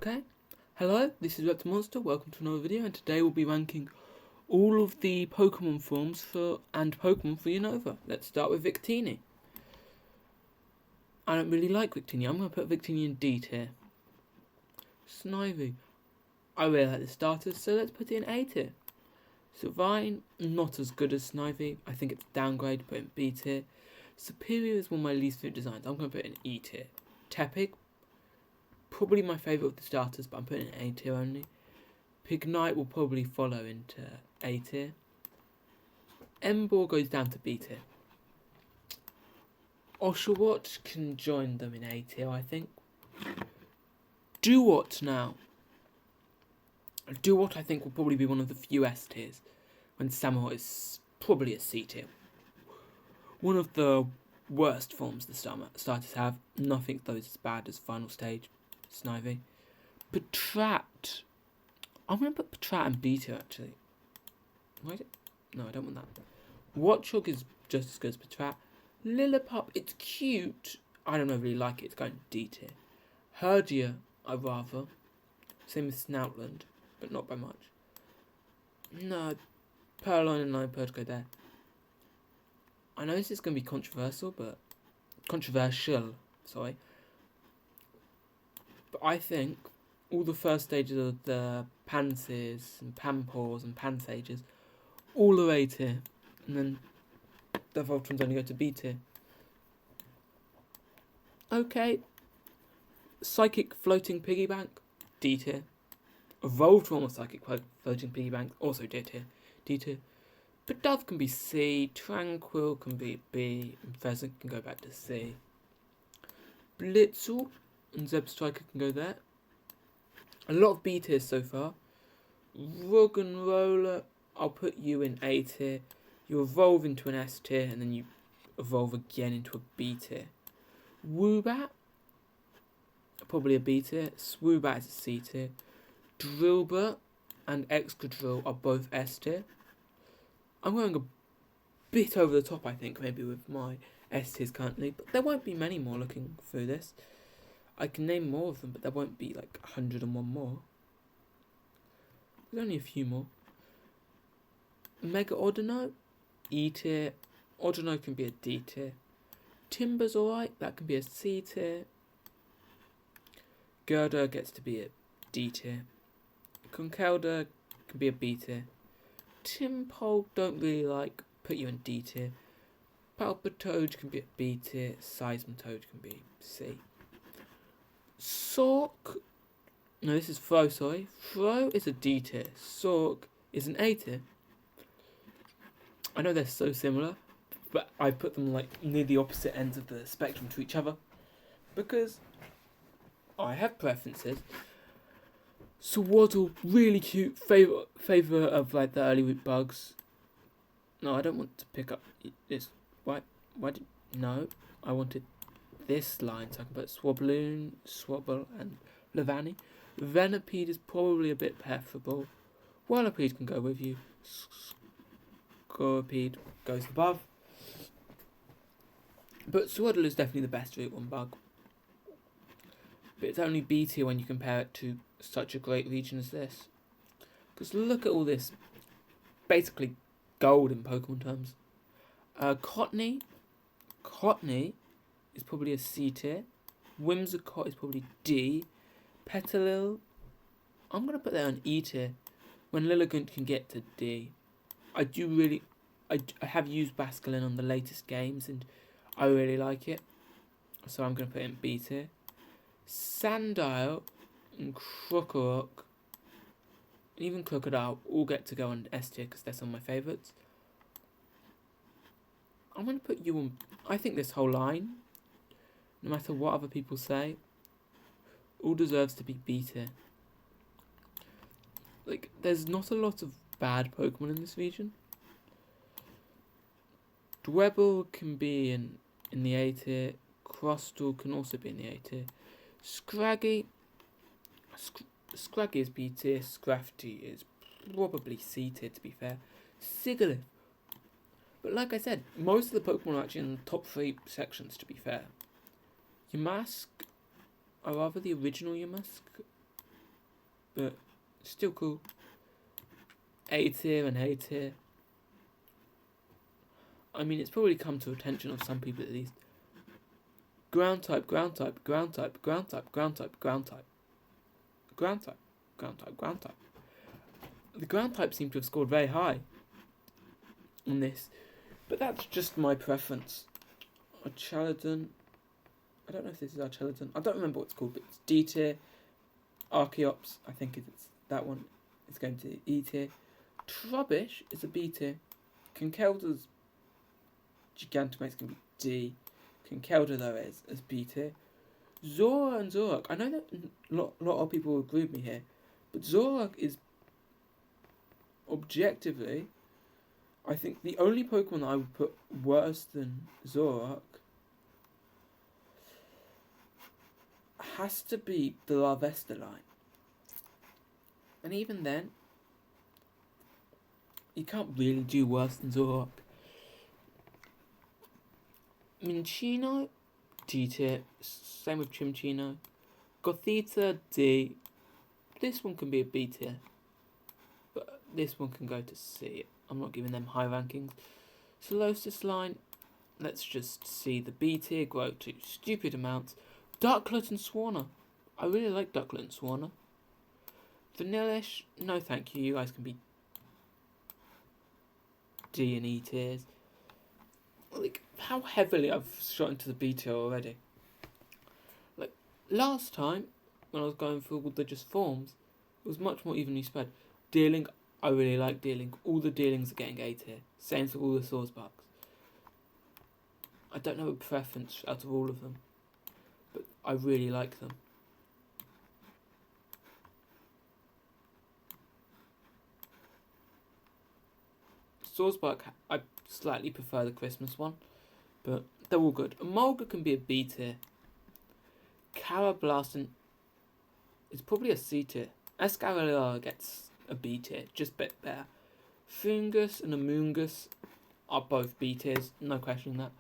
Okay, hello, this is Reptile Monster, welcome to another video, and today we'll be ranking all of the Pokemon forms and Pokemon for Unova. Let's start with Victini. I don't really like Victini, I'm going to put Victini in D tier. Snivy, I really like the starters, so let's put it in A tier. Sylvine, not as good as Snivy, I think it's downgrade, put it in B tier. Superior is one of my least favorite designs, I'm going to put it in E tier. Tepig, probably my favourite of the starters, but I'm putting it in A tier only. Pignite will probably follow into A tier. Emboar goes down to B tier. Oshawott can join them in A tier, I think. Duot now. Duot, I think, will probably be one of the few S tiers, when Samurott is probably a C tier. One of the worst forms the starters have. Nothing though is as bad as Final Stage, Snivy. Patrat. I'm going to put Patrat in B tier, actually. Why is it? No, I don't want that. Watchog is just as good as Patrat. Lillipup, it's cute. I don't really like it. It's going D tier. Herdia, I rather. Same with Snoutland, but not by much. No, Purloin and Ninepurge go there. I know this is going to be controversial, but... sorry. But I think all the first stages of the Pansies and Pampors and Pansages all are A tier, and then the Voltrons only go to B tier. Okay. Psychic Floating Piggy Bank, D tier. Evolved form of Psychic Floating Piggy Bank, also D tier. D tier. Bidove can be C, Tranquil can be B, and Pheasant can go back to C. Blitzel and Zebstriker can go there. A lot of B tiers so far. Rug and Roller, I'll put you in A tier. You evolve into an S tier, and then you evolve again into a B tier. Woobat, probably a B tier. Swoobat is a C tier. Drillbur and Excadrill are both S tier. I'm going a bit over the top, I think, maybe with my S tiers currently, but there won't be many more looking through this. I can name more of them, but there won't be like 101 more. There's only a few more. Mega Audino, E tier. Audino can be a D tier. Timber's alright, that can be a C tier. Gerda gets to be a D tier. Conkeldurr can be a B tier. Timpole, don't really like, put you in D tier. Palpitoad can be a B tier. Seismitoad can be C. Sork, no, this is Fro, sorry. Fro is a D tier. Sork is an A tier. I know they're so similar, but I put them like near the opposite ends of the spectrum to each other because I have preferences. Swaddle, really cute, favourite of like the early week bugs. No, I don't want to pick up this. No, I wanted this line so I can put Swabloon, Swabble, and Levani. Venipede is probably a bit preferable. Whirlipede can go with you. Scorpede goes above. But Swaddle is definitely the best Route 1 bug. But it's only B tier when you compare it to such a great region as this. Because look at all this. Basically gold in Pokemon terms. Cottony is probably a C tier. Whimsicott is probably D. Petalil, I'm going to put that on E tier. When Lilligant can get to D. I have used Basculin on the latest games and I really like it. So I'm going to put it in B tier. Sandile and Krokorok, even Crocodile, all get to go on S tier because they're some of my favourites. I'm going to put you on... I think this whole line, no matter what other people say, all deserves to be B tier. Like, there's not a lot of bad Pokemon in this region. Dwebble can be in the A tier. Crustle can also be in the A tier. Scraggy is B tier. Scrafty is probably C tier, to be fair. Sigilyph. But like I said, most of the Pokemon are actually in the top 3 sections, to be fair. Yamask, or rather the original Yamask, but still cool. A tier and A tier. I mean, it's probably come to attention of some people at least. Ground type, ground type, ground type, ground type, ground type, ground type. Ground type, ground type, ground type. The ground type seem to have scored very high on this, but that's just my preference. Archaladon, I don't know if this is Archaladon. I don't remember what it's called, but it's D tier. Archeops, I think it's that one. It's going to E tier. Trubbish is a B tier. Conkeldur's Gigantamax can be D. Conkeldurr though is as B tier. Zora and Zorak. I know that a lot of people will agree with me here, but Zorak is objectively, I think the only Pokemon that I would put worse than Zorak has to be the Larvesta line. And even then, you can't really do worse than Zorak. Minccino, D tier. Same with Chimchino. Gothita, D. This one can be a B tier, but this one can go to C. I'm not giving them high rankings. Solosis line, let's just see the B tier grow to stupid amounts. Darklet and Swanna. I really like Darklet and Swanna. Vanillish, no thank you. You guys can be D and E tiers. Like, how heavily I've shot into the B tier already. Like, last time, when I was going through all the just forms, it was much more evenly spread. Dealing, I really like Dealing. All the Dealings are getting A tier. Same for all the Swordsbucks. I don't know a preference out of all of them, but I really like them. Swordsbuck, I slightly prefer the Christmas one, but they're all good. Emolga can be a B tier. Karablastin is probably a C tier. Escavalier gets a B tier, just a bit better. Fungus and Amoongus are both B tiers, no questioning that.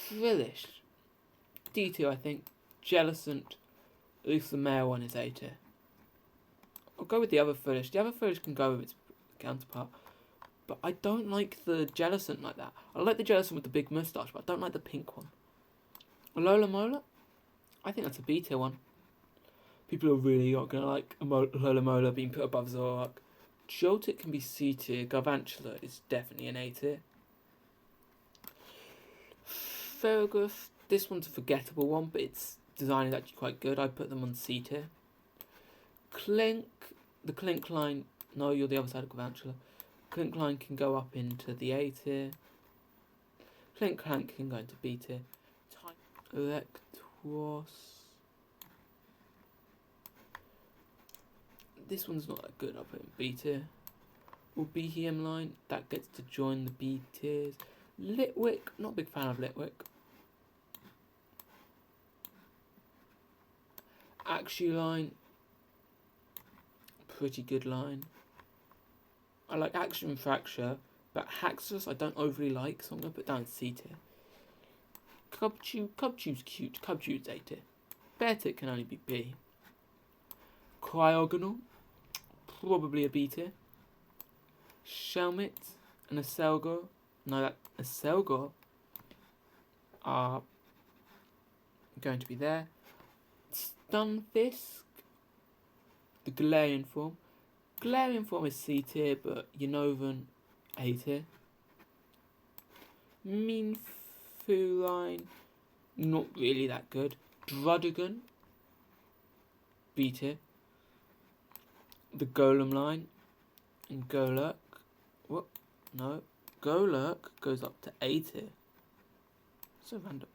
Frillish, D tier I think. Jellicent, at least the male one is A tier. I'll go with the other Frillish. The other Frillish can go with its counterpart, but I don't like the Jellicent like that. I like the Jellicent with the big moustache, but I don't like the pink one. Alola Mola, I think that's a B tier one. People are really not going to like Alola Mola being put above Zoroark. Joltik can be C tier. Garvantula is definitely an A tier. Ferrograss, this one's a forgettable one, but its design is actually quite good. I put them on C tier. Clink, the Clink line, no, you're the other side of Garvantula. Clink line can go up into the A tier. Clink Clank can go into B tier. Electros, this one's not that good. I'll put in B tier. Behem line, that gets to join the B tiers. Litwick, not a big fan of Litwick. Axew line, pretty good line. I like Action and Fracture, but Haxorus I don't overly like, so I'm going to put down C tier. Cubchew's cute. Cubchew's A tier. Beartic can only be B. Cryogonal, probably a B tier. Shelmet and Aselgor, no, that Aselgor are going to be there. Stunfisk, the Galarian form. Galarian form is C tier, but Unovan A tier. Meanfu not really that good. Drudigan, B tier. The Golem line and Golurk. What? No. Golurk goes up to A tier. So random.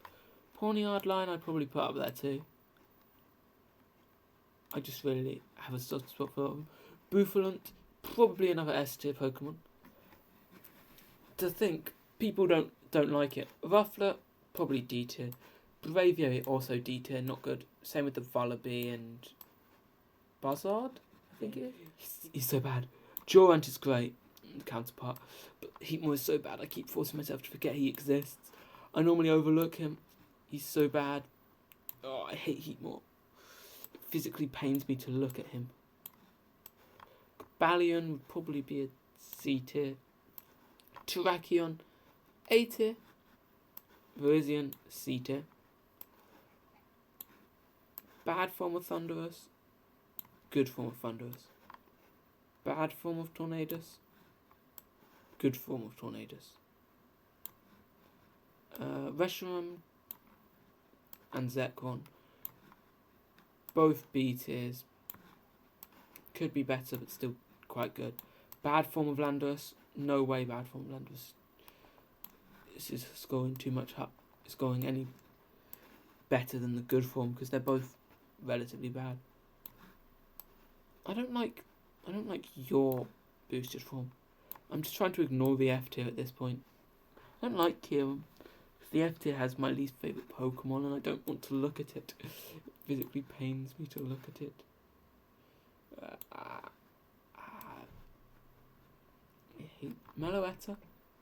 Pawniard line I'd probably put up there too. I just really have a soft spot for them. Bouffalant, probably another S tier Pokemon. To think, people don't like it. Ruffler, probably D tier. Braviary, also D tier, not good. Same with the Vullaby and Buzzard, I think it is. He's so bad. Durant is great, the counterpart, but Heatmore is so bad I keep forcing myself to forget he exists. I normally overlook him. He's so bad. Oh, I hate Heatmore. physically pains me to look at him. Balion would probably be a C tier. Terrakion, A tier. Virizion, C tier. Bad form of Thunderous, good form of Thunderous. Bad form of Tornadus, good form of Tornadus. Reshiram and Zekrom, both B tiers. Could be better, but still quite good. Bad form of Landorus, no way bad form of Landorus. This is scoring too much up. Scoring any better than the good form because they're both relatively bad. I don't like your boosted form. I'm just trying to ignore the F tier at this point. I don't like Kieran. The F tier has my least favourite Pokemon and I don't want to look at it. It physically pains me to look at it. Meloetta.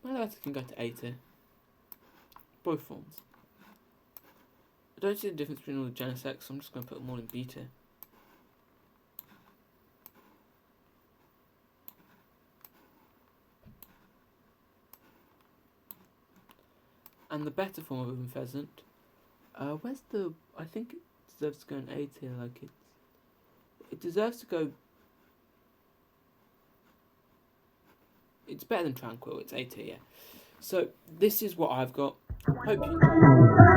Meloetta can go to A tier. Both forms. I don't see the difference between all the Genesects, so I'm just going to put them all in B tier. And the better form of Ribbon Pheasant. Where's the... I think it deserves to go in A tier, like it deserves to go... It's better than Tranquil, it's A tier, yeah. So, this is what I've got. Hope you enjoy.